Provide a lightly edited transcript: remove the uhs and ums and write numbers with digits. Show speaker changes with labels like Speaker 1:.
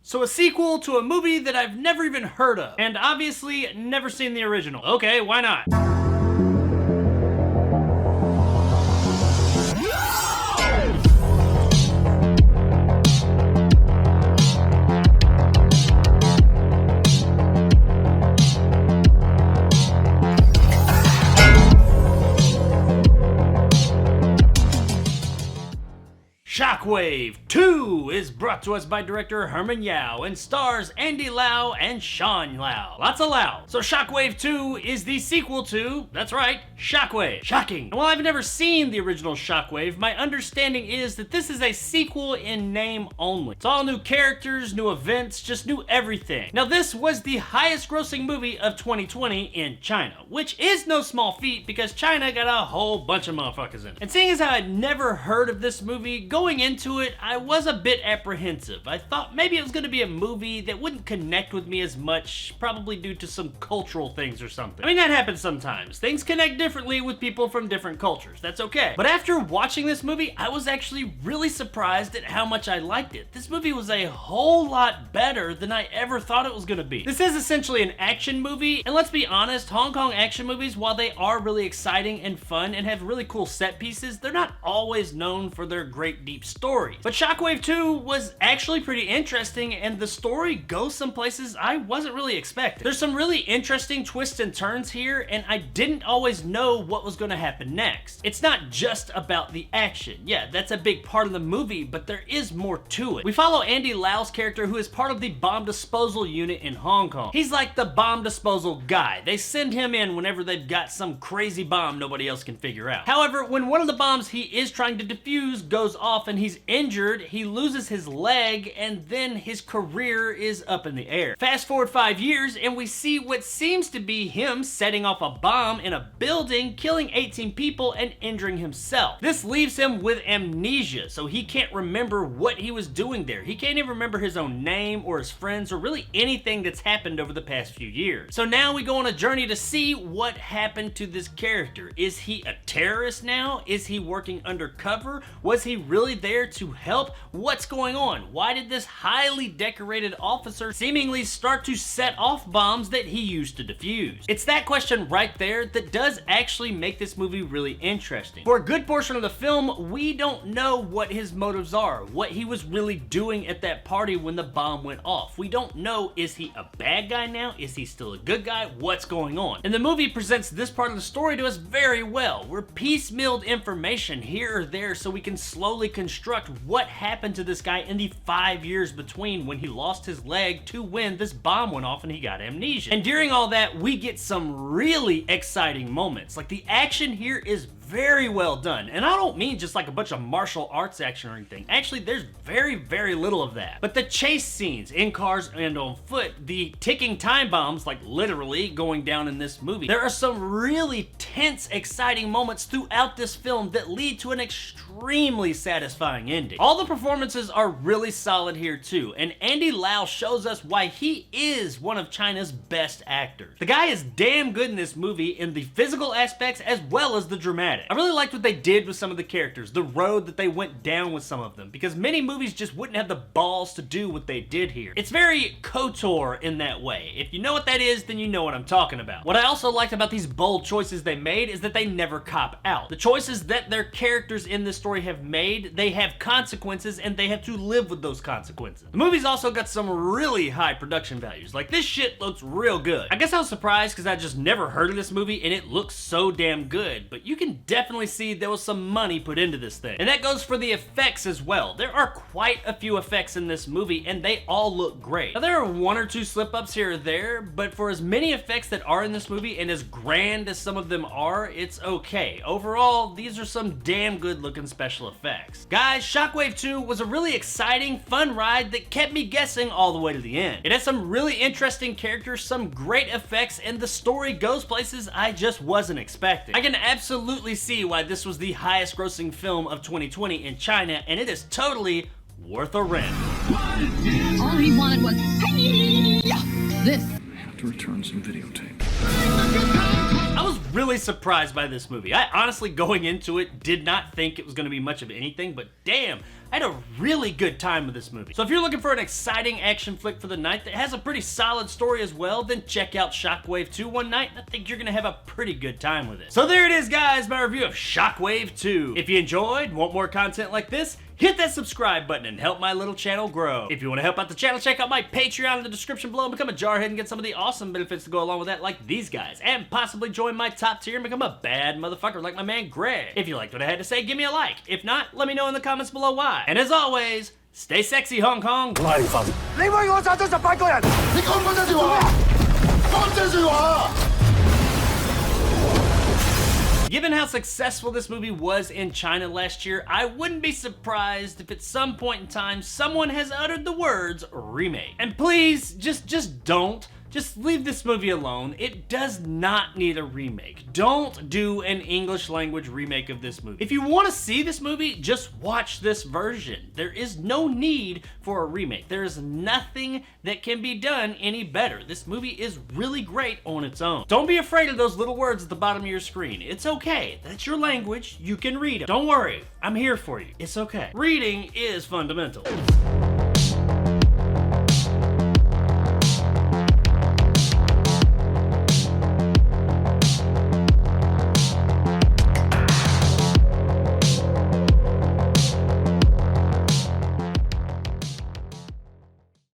Speaker 1: So a sequel to a movie that I've never even heard of, and obviously never seen the original. Okay, why not? Shockwave 2 is brought to us by director Herman Yao and stars Andy Lau and Sean Lau. Lots of Lau. So Shockwave 2 is the sequel to, that's right, Shockwave. Shocking. And while I've never seen the original Shockwave, my understanding is that this is a sequel in name only. It's all new characters, new events, just new everything. Now this was the highest grossing movie of 2020 in China, which is no small feat because China got a whole bunch of motherfuckers in it. And seeing as how I'd never heard of this movie, going into it, I was a bit apprehensive. I thought maybe it was going to be a movie that wouldn't connect with me as much, probably due to some cultural things or something. I mean, that happens sometimes. Things connect differently with people from different cultures. That's okay. But after watching this movie, I was actually really surprised at how much I liked it. This movie was a whole lot better than I ever thought it was going to be. This is essentially an action movie, and let's be honest, Hong Kong action movies, while they are really exciting and fun and have really cool set pieces, they're not always known for their great deep stories. But Shockwave 2 was actually pretty interesting, and the story goes some places I wasn't really expecting. There's some really interesting twists and turns here, and I didn't always know what was going to happen next. It's not just about the action. Yeah, that's a big part of the movie, but there is more to it. We follow Andy Lau's character, who is part of the bomb disposal unit in Hong Kong. He's like the bomb disposal guy. They send him in whenever they've got some crazy bomb nobody else can figure out. However, when one of the bombs he is trying to defuse goes off and he's injured, he loses his leg, and then his career is up in the air. Fast forward 5 years, and we see what seems to be him setting off a bomb in a building, killing 18 people and injuring himself. This leaves him with amnesia, so he can't remember what he was doing there. He can't even remember his own name or his friends or really anything that's happened over the past few years. So now we go on a journey to see what happened to this character. Is he a terrorist now? Is he working undercover? Was he really there to help? What's going on? Why did this highly decorated officer seemingly start to set off bombs that he used to defuse? It's that question right there that does actually make this movie really interesting. For a good portion of the film, we don't know what his motives are, what he was really doing at that party when the bomb went off. We don't know, is he a bad guy now? Is he still a good guy? What's going on? And the movie presents this part of the story to us very well. We're piecemealed information here or there so we can slowly construct what happened to this guy in the 5 years between when he lost his leg to when this bomb went off and he got amnesia. And during all that, we get some really exciting moments. Like, the action here is very well done. And I don't mean just like a bunch of martial arts action or anything. Actually, there's very little of that. But the chase scenes in cars and on foot, the ticking time bombs, like literally going down in this movie, there are some really tense, exciting moments throughout this film that lead to an extremely satisfying ending. All the performances are really solid here too, and Andy Lau shows us why he is one of China's best actors. The guy is damn good in this movie in the physical aspects as well as the dramatic. I really liked what they did with some of the characters, the road that they went down with some of them, because many movies just wouldn't have the balls to do what they did here. It's very KOTOR in that way. If you know what that is, then you know what I'm talking about. What I also liked about these bold choices they made is that they never cop out. The choices that their characters in this story have made, they have consequences and they have to live with those consequences. The movie's also got some really high production values. Like, this shit looks real good. I guess I was surprised because I just never heard of this movie and it looks so damn good, but you can definitely see there was some money put into this thing. And that goes for the effects as well. There are quite a few effects in this movie and they all look great. Now, there are one or two slip-ups here or there, but for as many effects that are in this movie and as grand as some of them are, it's okay. Overall, these are some damn good looking special effects. Guys, Shockwave 2 was a really exciting, fun ride that kept me guessing all the way to the end. It has some really interesting characters, some great effects, and the story goes places I just wasn't expecting. I can absolutely see why this was the highest grossing film of 2020 in China, and it is totally worth a rent.
Speaker 2: All he wanted was this.
Speaker 3: I have to return some videotape.
Speaker 1: I was really surprised by this movie. I honestly, going into it, did not think it was going to be much of anything, but damn, I had a really good time with this movie. So if you're looking for an exciting action flick for the night that has a pretty solid story as well, then check out Shockwave 2 one night, and I think you're gonna have a pretty good time with it. So there it is, guys, my review of Shockwave 2. If you enjoyed, want more content like this, hit that subscribe button and help my little channel grow. If you want to help out the channel, check out my Patreon in the description below and become a jarhead and get some of the awesome benefits to go along with that, like these guys, and possibly join my top tier and become a bad motherfucker like my man Greg. If you liked what I had to say, give me a like. If not, let me know in the comments below why. And as always, stay sexy, Hong Kong.
Speaker 4: 我係份。你為我殺咗18個人，你講唔講真説話？講真説話。
Speaker 1: Given how successful this movie was in China last year, I wouldn't be surprised if at some point in time someone has uttered the words remake. And please, just don't. Just leave this movie alone. It does not need a remake. Don't do an English language remake of this movie. If you want to see this movie, just watch this version. There is no need for a remake. There is nothing that can be done any better. This movie is really great on its own. Don't be afraid of those little words at the bottom of your screen. It's okay. That's your language. You can read them. Don't worry. I'm here for you. It's okay. Reading is fundamental.